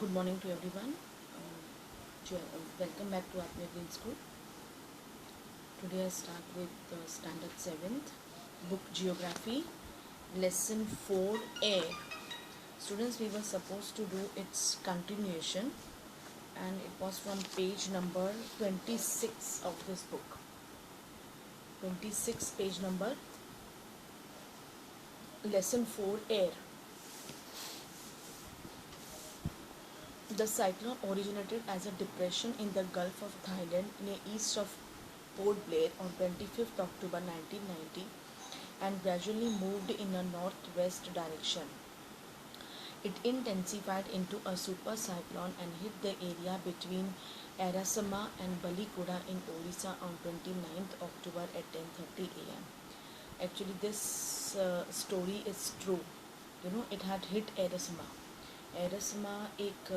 Good morning to everyone. Welcome back to Atmir Green School. Today I start with Standard 7th, Book Geography, Lesson 4A. Students, we were supposed to do its continuation and it was from page number 26 of this book. 26 page number, Lesson 4 Air. The cyclone originated as a depression in the Gulf of Thailand near east of Port Blair on 25th October 1990 and gradually moved in a northwest direction. It intensified into a super cyclone and hit the area between Erasama and Balikuda in Odisha on 29th October at 10:30 am. Actually, this story is true. It had hit Erasama. एरसमा एक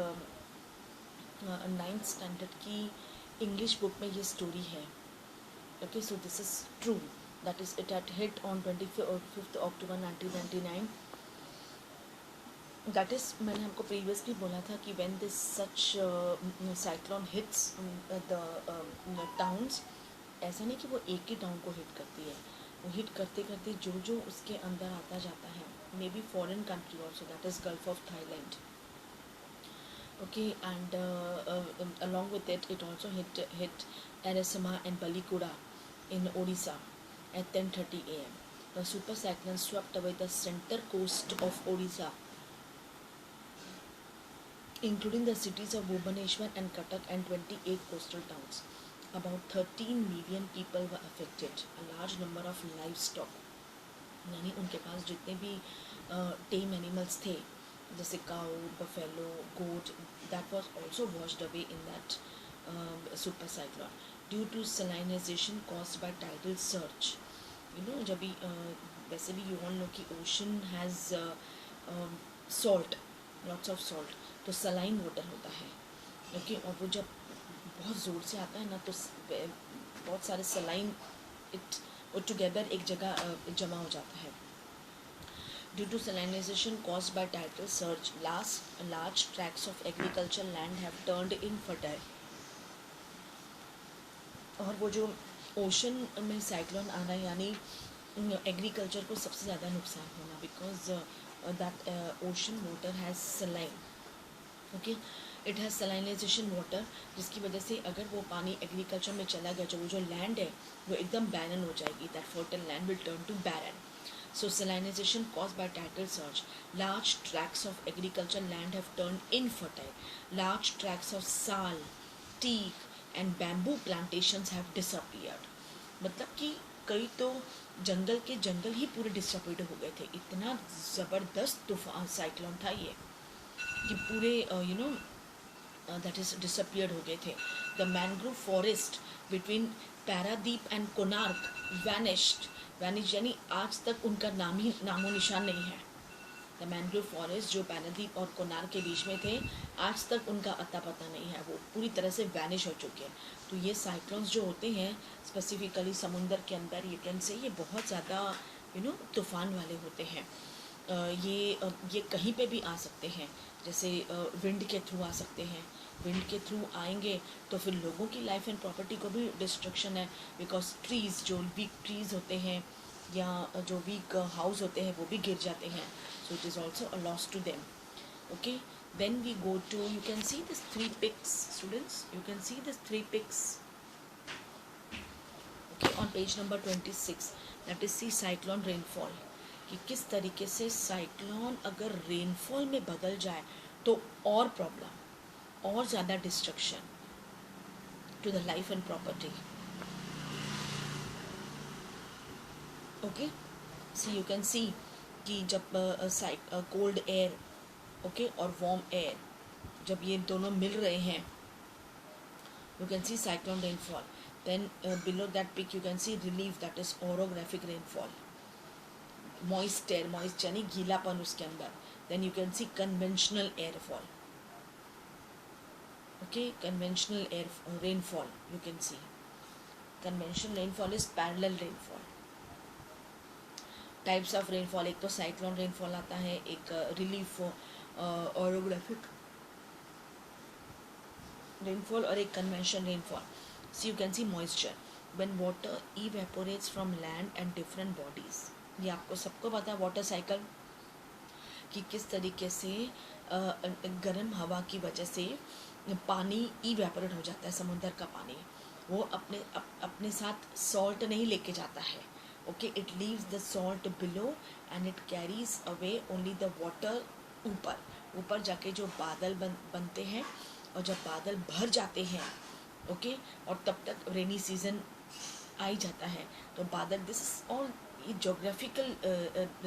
ninth standard की English book में ये story है. Okay, so this is true. That is it had hit on 25th October 1999. That is, मैंने आपको previously बोला था कि when this such cyclone hits the towns, ऐसा नहीं कि वो एक ही टाउन को हिट करती है. वो हिट करते करते जो जो उसके अंदर आता जाता है, may be foreign country also, that is gulf of Thailand. Okay, and along with it, it also hit Erasama and Balikuda in Odisha at 10:30 am. The super cyclone swept away the center coast of Odisha, including the cities of Bhubaneswar and Cuttack and 28 coastal towns. About 13 million people were affected. A large number of livestock, यानी उनके पास जितने भी tame animals थे, जैसे cow, buffalo, goat, that was also washed away in that super cyclone due to salinization caused by tidal surge. जब भी वैसे भी you all know कि ocean has salt, lots of salt, तो saline water होता है. ओके, और वो जब बहुत ज़ोर से आता है ना, तो बहुत सारे saline it together एक जगह जमा हो जाता है. Due to salinization caused by tidal surge, large tracts of agricultural land have turned infertile. और वो जो ओशन में साइक्लोन आना, यानी एग्रीकल्चर को सबसे ज़्यादा नुकसान होना, because that ocean water has saline. Okay, it has salinization water, जिसकी वजह से अगर वो पानी एग्रीकल्चर में चला गया, वो जो लैंड है वो एकदम बैरन हो जाएगी. That fertile land will turn to barren. So salinization caused by tidal surge. Large tracts of agricultural land have turned infertile. Large tracts of sal, teak and bamboo plantations have disappeared. मतलब कि कई तो जंगल के जंगल ही पूरे disturb हो गए थे. इतना ज़बरदस्त तूफान साइक्लोन था ये कि पूरे that is disappeared हो गए थे. The mangrove forest between Paradip and Konark vanished. यानी आज तक उनका नामो निशान नहीं है. द मैंग्रोव फॉरेस्ट जो पैरादीप और कोनार के बीच में थे, आज तक उनका अता पता नहीं है. वो पूरी तरह से वैनिश हो चुके हैं. तो ये साइक्लोन्स जो होते हैं स्पेसिफिकली समुंदर के अंदर, ये कैन से ये बहुत ज़्यादा तूफ़ान वाले होते हैं. ये कहीं पे भी आ सकते हैं. जैसे विंड के थ्रू आ सकते हैं. विंड के थ्रू आएंगे तो फिर लोगों की लाइफ एंड प्रॉपर्टी को भी डिस्ट्रक्शन है, बिकॉज ट्रीज़, जो वीक ट्रीज़ होते हैं या जो वीक हाउस होते हैं, वो भी गिर जाते हैं. So it is also a loss to them. Okay, then we go to, you can see this 3 pics, students, you can see this 3 pics, okay, on page number 26. that is see cyclone rainfall, कि किस तरीके से cyclone अगर rainfall में बदल जाए तो और प्रॉब्लम, और ज़्यादा destruction to the life and property. Okay, see you can see कि जब कोल्ड एयर, ओके, और वार्म एयर, जब ये दोनों मिल रहे हैं, you can see cyclone rainfall. Then below that peak you can see relief, that is orographic rainfall. Moist air, moist यानी गीलापन उसके अंदर. Then you can see conventional airfall. Okay, conventional rainfall you can see. Conventional rainfall is parallel rainfall. Types of rainfall, एक तो cyclone rainfall आता है, एक relief orographic rainfall और एक conventional rainfall. So you can see moisture when water evaporates from land and different bodies. ये आपको सबको पता है वाटर साइकिल कि किस तरीके से गर्म हवा की वजह से पानी इवेपोरेट हो जाता है. समुद्र का पानी वो अपने साथ सॉल्ट नहीं लेके जाता है. Okay, it leaves the salt below and it carries away only the water. ऊपर जाके जो बादल बनते हैं और जब बादल भर जाते हैं, ओके, और तब तक रेनी सीजन आ ही जाता है तो बादल, this is all geographical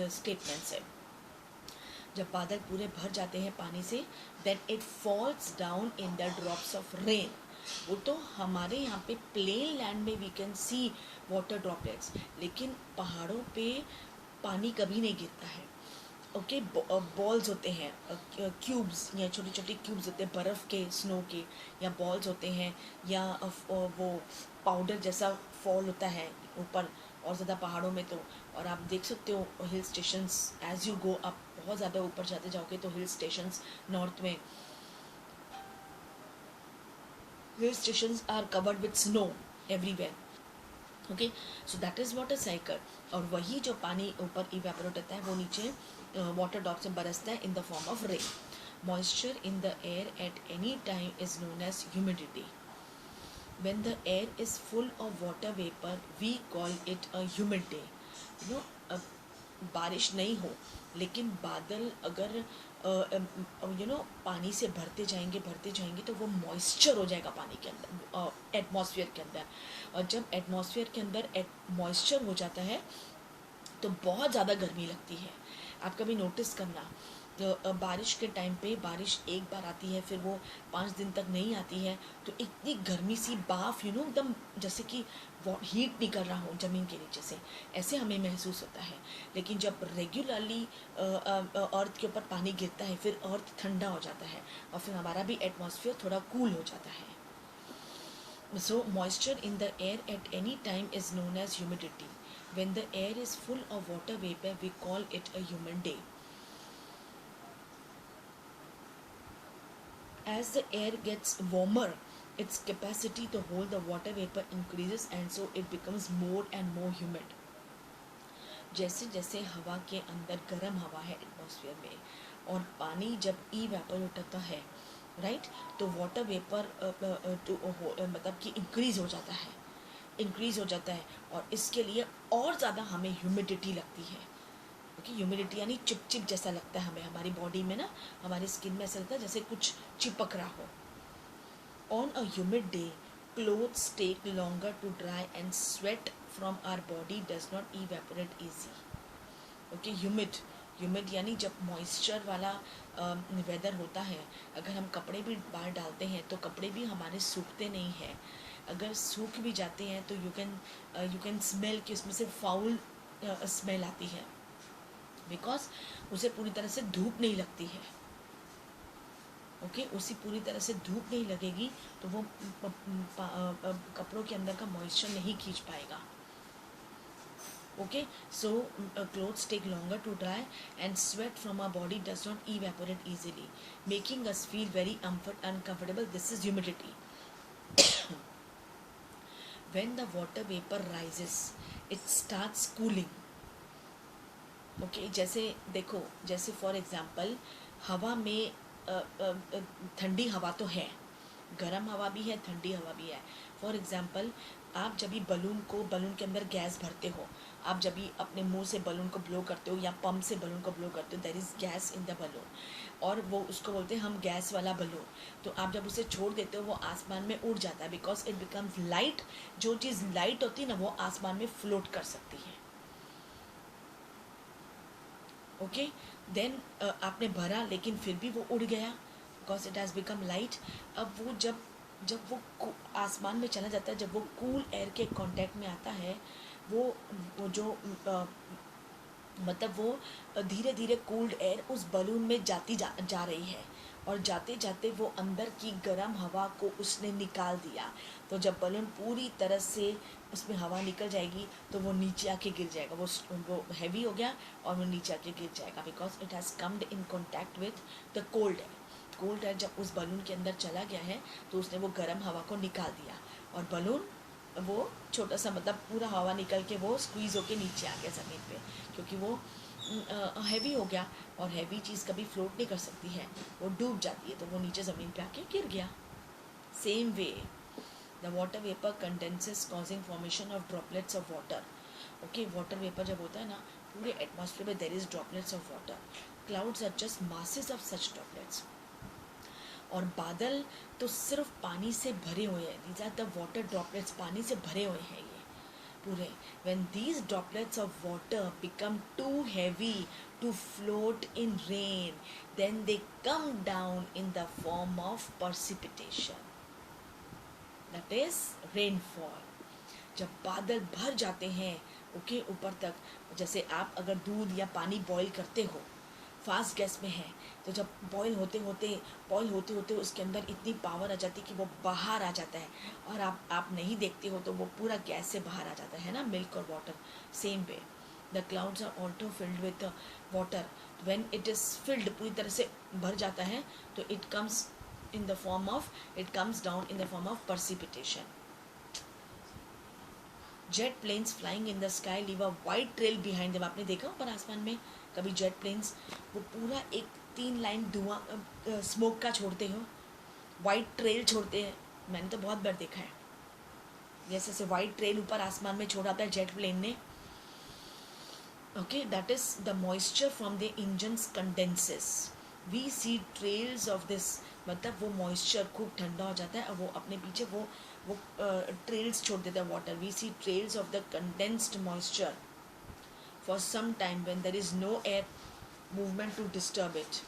statements है. जब बादल पूरे भर जाते हैं पानी से, then it falls down in the drops of rain. वो तो हमारे यहाँ पे प्लेन लैंड में we can see water droplets, लेकिन पहाड़ों पे पानी कभी नहीं गिरता है. ओके, बॉल्स होते हैं, क्यूब्स या छोटे छोटे क्यूब्स होते हैं बर्फ़ के, स्नो के, या बॉल्स होते हैं, या वो पाउडर जैसा फॉल होता है ऊपर और ज़्यादा पहाड़ों में तो. और आप देख सकते हो hill stations, as you go up बहुत ज़्यादा ऊपर जाते जाओगे तो हिल स्टेशंस नॉर्थ में, hill stations are covered with snow everywhere. Okay, so that is water cycle. और वही जो पानी ऊपर इवेपोरेट होता है वो नीचे वाटर ड्रॉप से बरसता है in the form of rain. Moisture in the air at any time is known as humidity. when the air is full of water vapor we call it a humid day. you know, बारिश नहीं हो लेकिन बादल अगर पानी से भरते जाएंगे तो वो मॉइस्चर हो जाएगा पानी के अंदर, एटमॉस्फेयर के अंदर. और जब एटमॉस्फेयर के अंदर मॉइस्चर हो जाता है तो बहुत ज़्यादा गर्मी लगती है. आप कभी नोटिस करना, बारिश के टाइम पे बारिश एक बार आती है फिर वो 5 दिन तक नहीं आती है तो इतनी गर्मी सी बाफ, एकदम जैसे कि हीट निकल रहा हो ज़मीन के नीचे से, ऐसे हमें महसूस होता है. लेकिन जब रेगुलरली अर्थ के ऊपर पानी गिरता है फिर अर्थ ठंडा हो जाता है और फिर हमारा भी एटमॉस्फेयर थोड़ा कूल हो जाता है. So moisture in the air at any time is known as humidity. when the air is full of water vapor we call it a humid day. As the air gets warmer, its capacity to hold the water vapor increases and so it becomes more and more humid. जैसे जैसे हवा के अंदर गर्म हवा है atmosphere में और पानी जब इवेपोरेट होता है, राइट, तो वाटर वेपर मतलब कि इंक्रीज हो जाता है और इसके लिए और ज़्यादा हमें ह्यूमिडिटी लगती है. ओके, ह्यूमिडिटी यानी चिपचिप जैसा लगता है हमें, हमारी बॉडी में ना, हमारी स्किन में ऐसा लगता है जैसे कुछ चिपक रहा हो. On a humid day clothes take longer to dry and sweat from our body does not evaporate easy. Okay, humid यानी जब मॉइस्चर वाला वेदर होता है, अगर हम कपड़े भी बाहर डालते हैं तो कपड़े भी हमारे सूखते नहीं हैं. अगर सूख भी जाते हैं तो यू कैन स्मेल कि उसमें से फाउल स्मेल आती है बिकॉज उसे पूरी तरह से धूप नहीं लगती है. ओके, उसी पूरी तरह से धूप नहीं लगेगी तो वो कपड़ों के अंदर का मॉइस्चर नहीं खींच पाएगा. Okay, so clothes take longer to dry and sweat from our body does not evaporate easily making us feel very uncomfortable. This is humidity. when the water vapor rises it starts cooling. Okay, जैसे देखो, जैसे for example हवा में ठंडी हवा तो है, गर्म हवा भी है, ठंडी हवा भी है. फॉर एग्जांपल आप जब भी बलून के अंदर गैस भरते हो, आप जब भी अपने मुंह से बलून को ब्लो करते हो या पंप से बलून को ब्लो करते हो, there is gas in the balloon और वो उसको बोलते हैं हम गैस वाला बलून. तो आप जब उसे छोड़ देते हो वो आसमान में उड़ जाता है बिकॉज इट बिकम्स लाइट. जो चीज़ लाइट होती है ना वो आसमान में फ्लोट कर सकती है. ओके, देन आपने भरा लेकिन फिर भी वो उड़ गया because it has become light. अब वो जब वो आसमान में चला जाता है, जब वो कूल एयर के कांटेक्ट में आता है, वो जो मतलब वो धीरे धीरे कूल्ड एयर उस बलून में जा रही है और जाते जाते वो अंदर की गर्म हवा को उसने निकाल दिया. तो जब बलून पूरी तरह से उसमें हवा निकल जाएगी तो वो नीचे आके गिर जाएगा. वो हैवी हो गया और वो नीचे आके गिर जाएगा because it has comed in contact with the cold air. Cold air जब उस बलून के अंदर चला गया है तो उसने वो गर्म हवा को निकाल दिया और बलून वो छोटा सा मतलब पूरा हवा निकल के वो स्क्वीज़ होके नीचे आ गया ज़मीन पे, क्योंकि वो हैवी हो गया और हैवी चीज़ कभी फ्लोट नहीं कर सकती है, वो डूब जाती है, तो वो नीचे ज़मीन पे आके गिर गया. Same way the water vapour condenses causing formation of droplets of water. Okay, water vapour जब होता है ना पूरे एटमॉस्फेयर में there is droplets of water. Clouds are just masses of such droplets. और बादल तो सिर्फ पानी से भरे हुए हैं. These are the water droplets, पानी से भरे हुए हैं ये पूरे. When these droplets of water become too heavy to float in rain, then they come down in the form of precipitation, that is rainfall. जब बादल भर जाते हैं ओके ऊपर तक, जैसे आप अगर दूध या पानी बॉईल करते हो फास्ट गैस में है, तो जब बॉईल होते होते उसके अंदर इतनी पावर आ जाती है कि वो बाहर आ जाता है, और आप नहीं देखते हो तो वो पूरा गैस से बाहर आ जाता है ना, मिल्क और water. Same way the clouds are also filled with water. When it is filled, पूरी तरह से भर जाता है, तो it comes down in the form of precipitation. Jet planes flying in the sky leave a white trail behind them. आपने देखा ऊपर आसमान में कभी जेट प्लेन्स, वो पूरा एक 3 लाइन धुआं स्मोक का छोड़ते हो, वाइट ट्रेल छोड़ते हैं. मैंने तो बहुत बार देखा है जैसे से वाइट ट्रेल ऊपर आसमान में छोड़ा था जेट प्लेन ने. Okay, that is the moisture from the engines condenses. We see trails of this, मतलब वो मॉइस्चर खूब ठंडा हो जाता है और वो अपने पीछे वो ट्रेल्स छोड़ देता है water. We see trails of the condensed moisture for some time when there is no air movement to disturb it.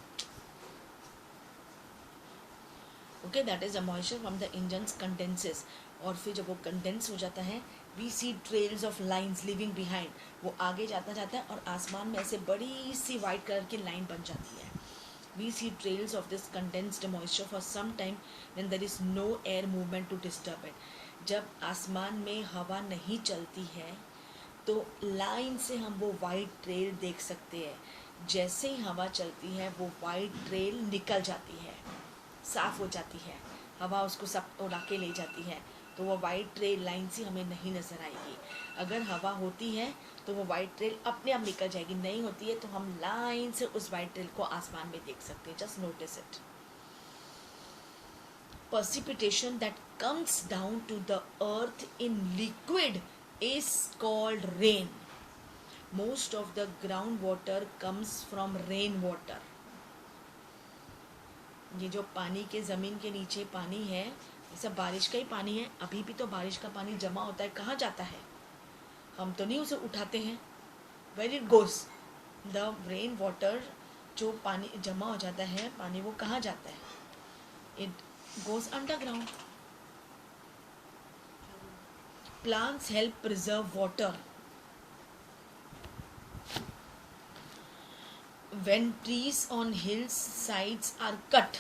Okay, that is a moisture from the engines condenses. और फिर जब वो कंडेंस हो जाता है, we see trails of lines living behind. वो आगे जाता है और आसमान में ऐसे बड़ी सी वाइट कलर की लाइन बन जाती है. We see trails of this condensed moisture for some time when there is no air movement to disturb it. जब आसमान में हवा नहीं चलती है तो लाइन से हम वो वाइट ट्रेल देख सकते हैं. जैसे ही हवा चलती है वो वाइट ट्रेल निकल जाती है, साफ हो जाती है, हवा उसको सब उड़ा के ले जाती है, तो वो वाइट ट्रेल लाइन से हमें नहीं नज़र आएगी. अगर हवा होती है तो वो वाइट ट्रेल अपने आप निकल जाएगी, नहीं होती है तो हम लाइन से उस वाइट ट्रेल को आसमान में देख सकते हैं. Just notice it. precipitation that comes down to the earth in liquid is called rain. Most of the groundwater comes from rain water. ये जो पानी के ज़मीन के नीचे पानी है ये सब बारिश का ही पानी है. अभी भी तो बारिश का पानी जमा होता है, कहाँ जाता है? हम तो नहीं उसे उठाते हैं. Where it goes, the rain water जो पानी जमा हो जाता है पानी, वो कहाँ जाता है? It goes underground. Plants help preserve water. When trees on hills sides are cut,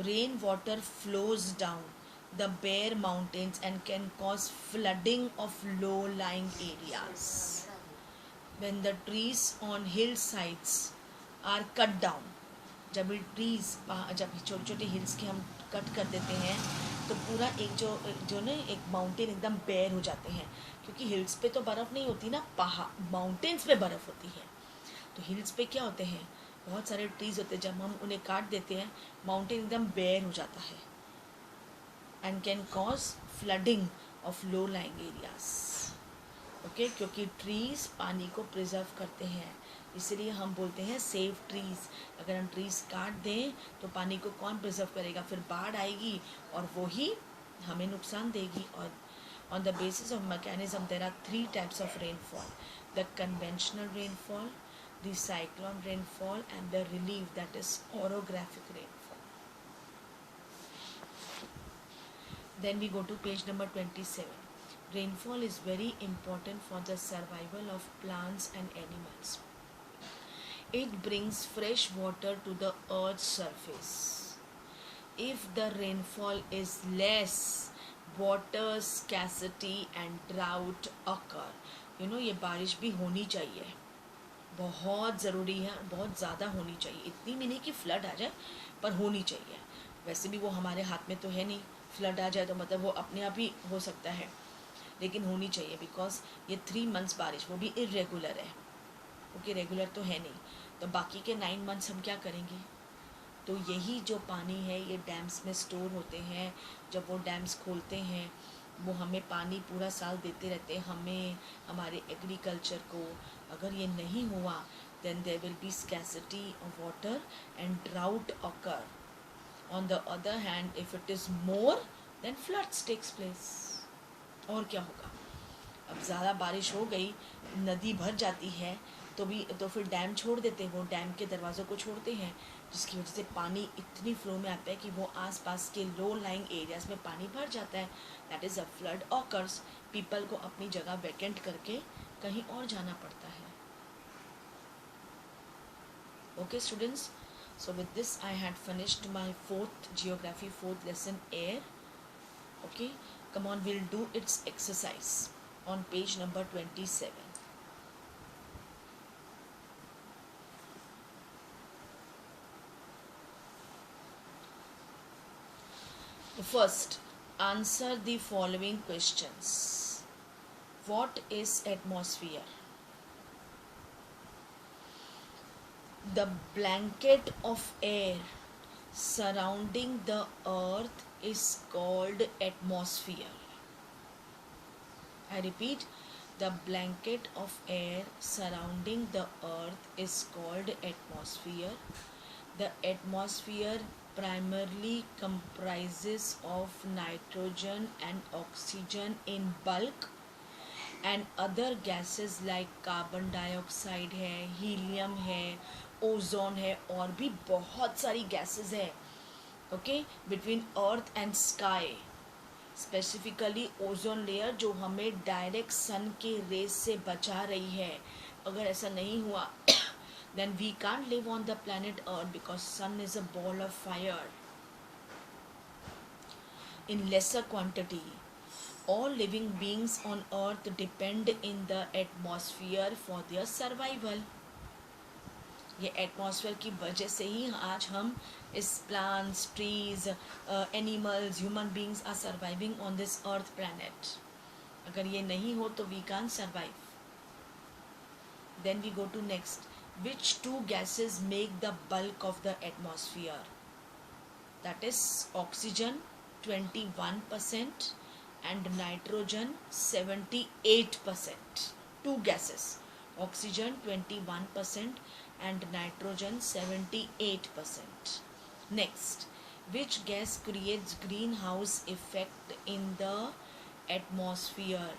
rain water flows down the bare mountains and can cause flooding of low-lying areas. When the trees on hillsides are cut down, जब trees जब छोटे छोटे hills के हम cut कर देते हैं तो पूरा एक जो ना एक माउंटेन एकदम बेयर हो जाते हैं, क्योंकि हिल्स पे तो बर्फ़ नहीं होती ना, माउंटेन्स पे बर्फ़ होती है. तो हिल्स पे क्या होते हैं, बहुत सारे ट्रीज होते हैं, जब हम उन्हें काट देते हैं माउंटेन एकदम बेयर हो जाता है and can cause flooding of low lying areas. Okay, क्योंकि ट्रीज पानी को प्रिजर्व करते हैं, इसलिए हम बोलते हैं सेव ट्रीज. अगर हम ट्रीज काट दें तो पानी को कौन प्रिजर्व करेगा? फिर बाढ़ आएगी और वो ही हमें नुकसान देगी. और on the basis of mechanism there are 3 types of rainfall: the conventional rainfall, the cyclone rainfall, and the relief, that is orographic rainfall. Then we go to page number 27. Rainfall is very important for the survival of plants and animals. It brings fresh water to the earth's surface. If the rainfall is less, water scarcity and drought occur. ये बारिश भी होनी चाहिए, बहुत ज़रूरी है, बहुत ज़्यादा होनी चाहिए। इतनी भी नहीं कि फ्लड आ जाए, पर होनी चाहिए। वैसे भी वो हमारे हाथ में तो है नहीं, फ्लड आ जाए तो मतलब वो अपने आप ही हो सकता है, लेकिन होनी चाहिए बिकॉज ये 3 मंथ्स बारिश, वो भी इरेगुलर है, क्योंकि रेगुलर तो है नहीं। तो बाकी के 9 मंथ्स हम क्या करेंगे? तो यही जो पानी है ये डैम्स में स्टोर होते हैं। जब वो डैम्स खोलते हैं वो हमें पानी पूरा साल देते रहते हैं, हमें, हमारे एग्रीकल्चर को। अगर ये नहीं हुआ then there will be scarcity of water and drought occur. On the other hand if it is more than floods takes place. और क्या होगा? अब ज़्यादा बारिश हो गई, नदी भर जाती है, तो फिर डैम छोड़ देते हैं, वो डैम के दरवाज़ों को छोड़ते हैं, जिसकी वजह से पानी इतनी फ्लो में आता है कि वो आसपास के लो लाइंग एरियाज में पानी भर जाता है। That is a flood occurs. People को अपनी जगह वैकेंट करके कहीं और जाना पड़ता है। Okay students, so with this I had finished my fourth geography, fourth lesson, air. Okay, come on, we'll do its exercise on page number 27. First, answer the following questions. What is atmosphere? The blanket of air surrounding the earth is called atmosphere. I repeat, the blanket of air surrounding the earth is called atmosphere. The atmosphere primarily comprises of nitrogen and oxygen in bulk and other gases like carbon dioxide है, helium है, ozone है, और भी बहुत सारी gases है। Okay, between earth and sky, specifically ozone layer जो हमें डायरेक्ट सन के रेज से बचा रही है। अगर ऐसा नहीं हुआ then we can't live on the planet earth because sun is a ball of fire in lesser quantity. All living beings on earth depend in the atmosphere for their survival. ये atmosphere की वजह से ही आज हम इस plants, trees, animals, human beings are surviving on this earth planet. अगर ये नहीं हो तो we can't survive. Then we go to next, which two gases make the bulk of the atmosphere? That is oxygen 21% and nitrogen 78%. Two gases, oxygen 21% and nitrogen 78%. Next, which gas creates greenhouse effect in the atmosphere?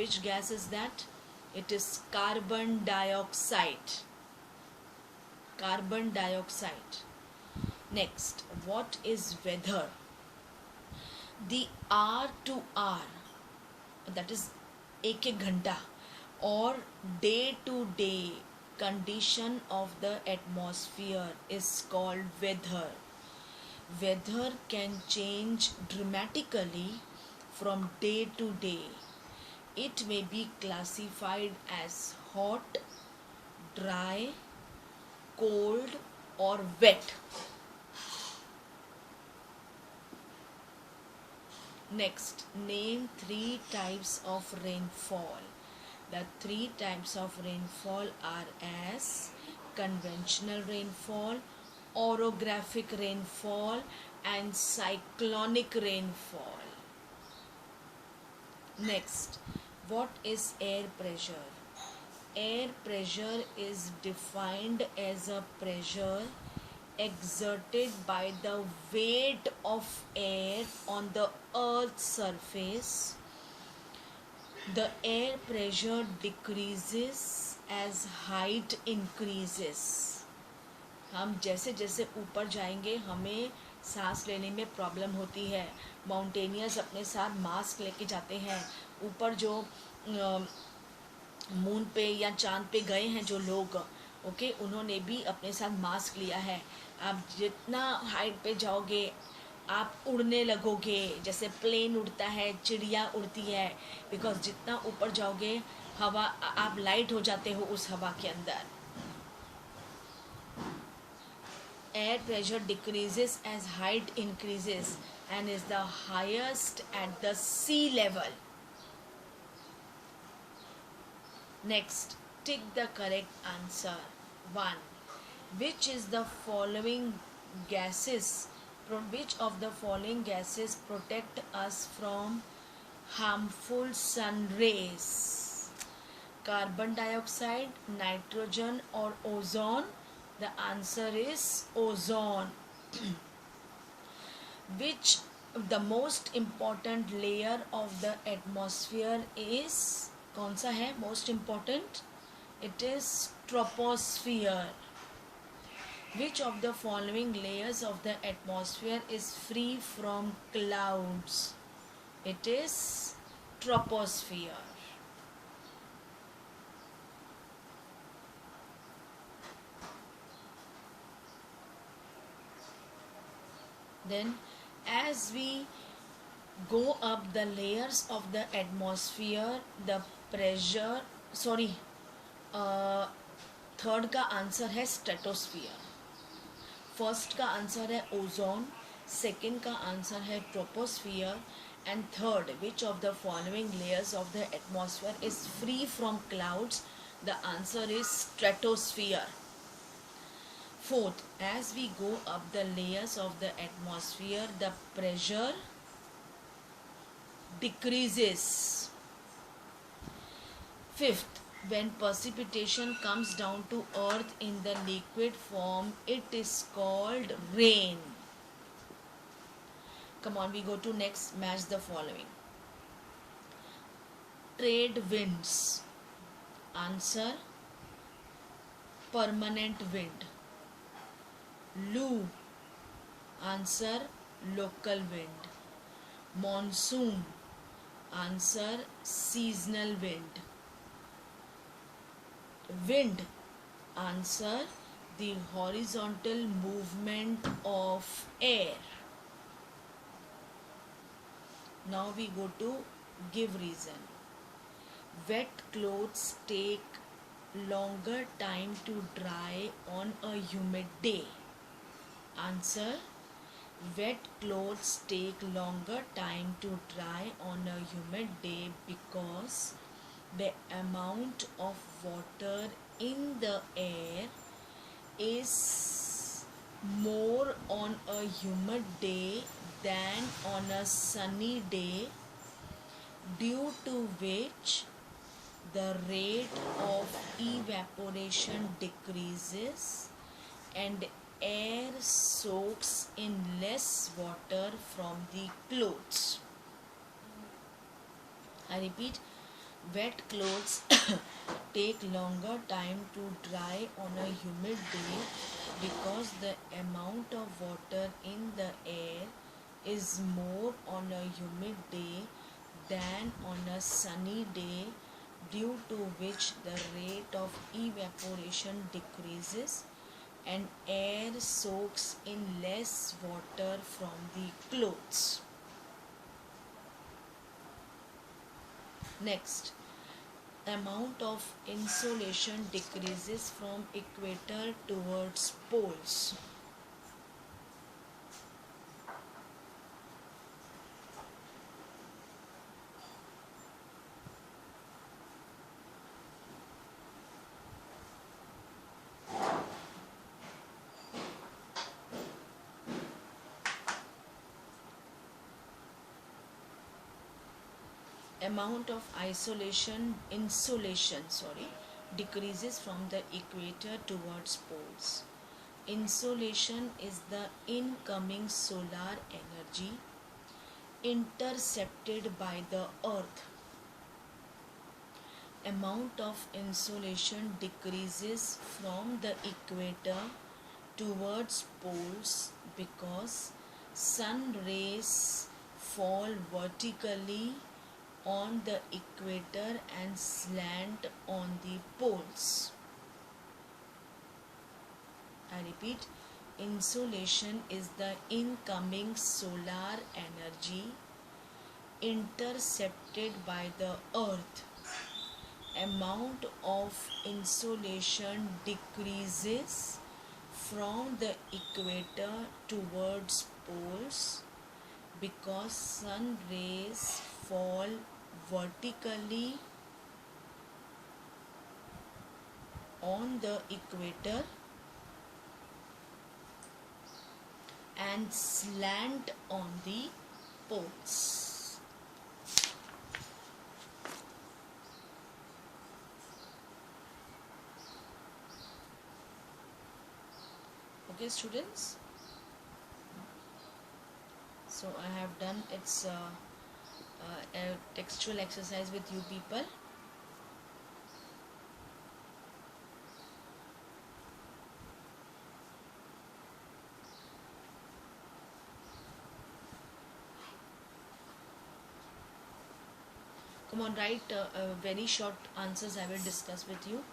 Which gas is that? It is carbon dioxide. Carbon dioxide. Next, what is weather? The hour to hour, that is एक एक घंटा, or day to day condition of the atmosphere is called weather. Weather can change dramatically from day to day. It may be classified as hot, dry, cold or wet. Next, name 3 types of rainfall. The 3 types of rainfall are as conventional rainfall, orographic rainfall and cyclonic rainfall. Next, what is air pressure? Air pressure is defined as a pressure exerted by the weight of air on the earth's surface. The air pressure decreases as height increases. हम जैसे जैसे ऊपर जाएंगे हमें सांस लेने में problem होती है। माउंटेनियर्स अपने साथ मास्क लेके जाते हैं। ऊपर जो मून पे या चांद पे गए हैं जो लोग, ओके, उन्होंने भी अपने साथ मास्क लिया है। आप जितना हाइट पे जाओगे आप उड़ने लगोगे, जैसे प्लेन उड़ता है, चिड़िया उड़ती है, बिकॉज जितना ऊपर जाओगे हवा, आप लाइट हो जाते हो उस हवा के अंदर। Air pressure decreases as height increases and is the highest at the sea level. Next, tick the correct answer. 1. Which is the following gases which of the following gases protect us from harmful sun rays? Carbon dioxide, nitrogen or ozone? The answer is ozone. Which the most important layer of the atmosphere is? कौन सा है most important? It is troposphere. Which of the following layers of the atmosphere is free from clouds? It is troposphere. Then as we go up the layers of the atmosphere, the pressure, third का answer है stratosphere, first का answer है ozone, second का answer है troposphere and third which of the following layers of the atmosphere is free from clouds? The answer is stratosphere. Fourth, as we go up the layers of the atmosphere, the pressure decreases. Fifth, when precipitation comes down to earth in the liquid form, it is called rain. Come on, we go to next. Match the following. Trade winds. Answer, permanent wind. Loo. Answer, local wind. Monsoon. Answer, seasonal wind. Wind. Answer, the horizontal movement of air. Now we go to give reason. Wet clothes take longer time to dry on a humid day. Answer, wet clothes take longer time to dry on a humid day because the amount of water in the air is more on a humid day than on a sunny day, due to which the rate of evaporation decreases and air soaks in less water from the clothes. I repeat, wet clothes take longer time to dry on a humid day because the amount of water in the air is more on a humid day than on a sunny day, due to which the rate of evaporation decreases and air soaks in less water from the clothes. Next, amount of insolation decreases from equator towards poles. Amount of insolation decreases from the equator towards poles. Insolation is the incoming solar energy intercepted by the earth. Amount of insolation decreases from the equator towards poles because sun rays fall vertically on the equator and slant on the poles. I repeat, insolation is the incoming solar energy intercepted by the earth. Amount of insolation decreases from the equator towards poles because sun rays fall vertically on the equator and slant on the poles. Okay, students, so I have done its a textual exercise with you people. Come on, write very short answers I will discuss with you.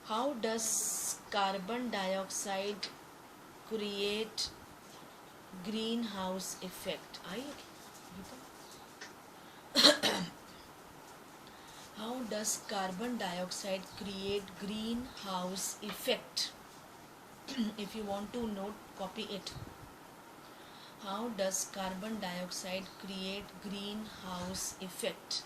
How does carbon dioxide create greenhouse effect? How does carbon dioxide create greenhouse effect? If you want to note, copy it. How does carbon dioxide create greenhouse effect?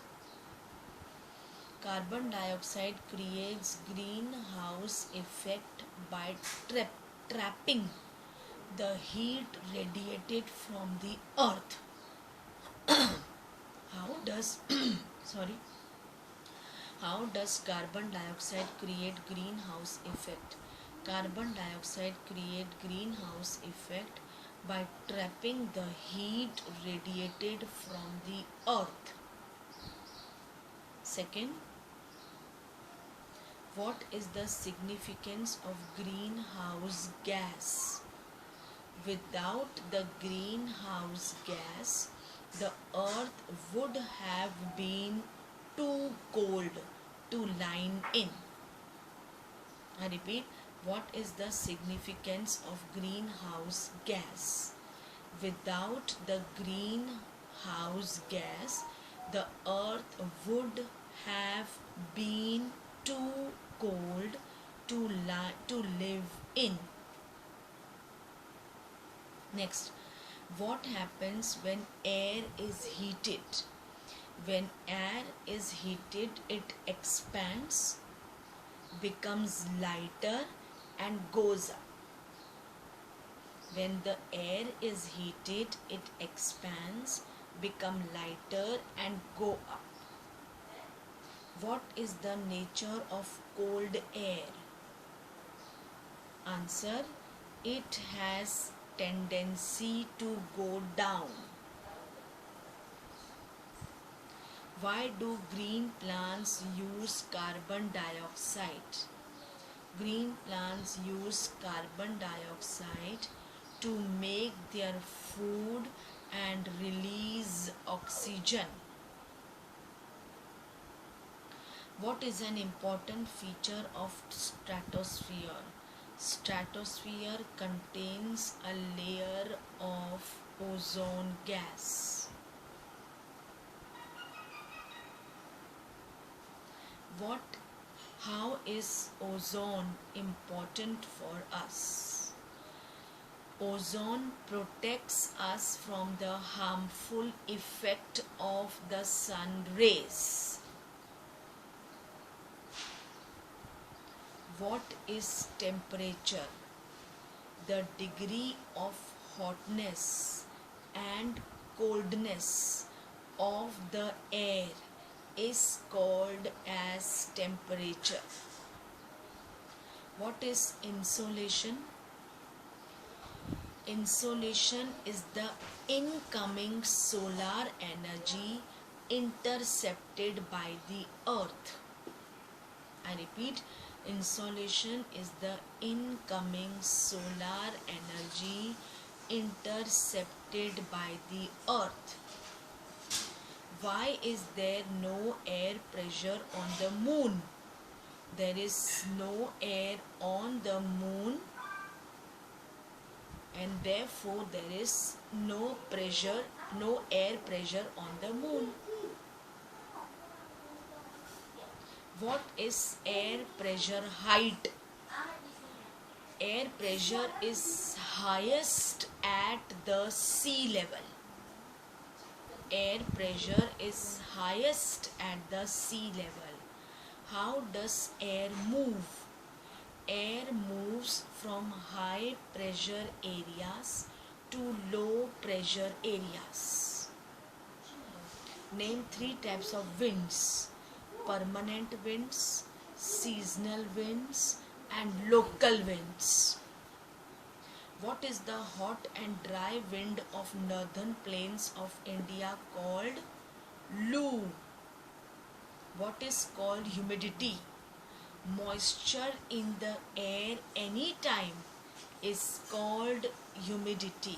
Carbon dioxide creates greenhouse effect by trapping the heat radiated from the earth. How does how does carbon dioxide create greenhouse effect? Carbon dioxide create greenhouse effect by trapping the heat radiated from the earth. Second, what is the significance of greenhouse gas? Without the greenhouse gas, the earth would have been too cold to line in. I repeat, what is the significance of greenhouse gas? Without the greenhouse gas, the earth would have been too cold to live in. Next, what happens when air is heated? When air is heated, it expands, becomes lighter and goes up. When the air is heated, it expands, become lighter and go up. What is the nature of cold air? Answer, it has tendency to go down. Why do green plants use carbon dioxide? Green plants use carbon dioxide to make their food and release oxygen. What is an important feature of stratosphere? Stratosphere contains a layer of ozone gas. How is ozone important for us? Ozone protects us from the harmful effect of the sun rays. What is temperature? The degree of hotness and coldness of the air is called as temperature. What is insolation? Insolation is the incoming solar energy intercepted by the earth. I repeat, insolation is the incoming solar energy intercepted by the earth. Why is there no air pressure on the moon? There is no air on the moon, and therefore there is no air pressure on the moon. What is air pressure height? air pressure is highest at the sea level. Air pressure is highest at the sea level. How does air move? Air moves from high pressure areas to low pressure areas. Name 3 types of winds: permanent winds, seasonal winds, and local winds. What is the hot and dry wind of northern plains of India called? Loo. What is called humidity? Moisture in the air anytime is called humidity.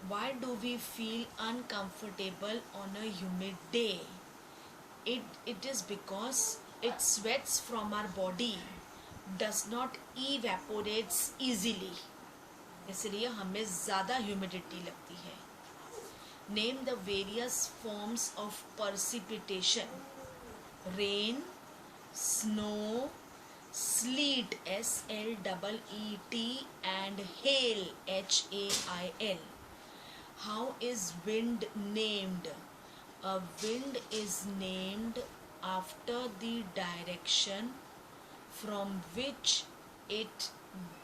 Why do we feel uncomfortable on a humid day? It is because it sweats from our body does not evaporates easily, इसलिए हमें ज़्यादा humidity लगती है. Name the various forms of precipitation: rain, snow, sleet SLEET, and hail HAIL. How is wind named? A wind is named after the direction from which it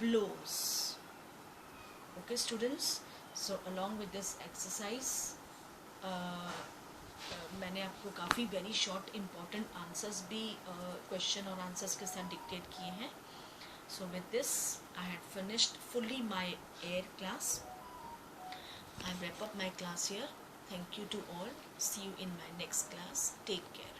blows. Okay students, so along with this exercise मैंने आपको काफ़ी very short important answers भी question और answers के साथ dictate किए हैं. So with this I had finished fully my air class. I wrap up my class here. Thank you to all. See you in my next class. Take care.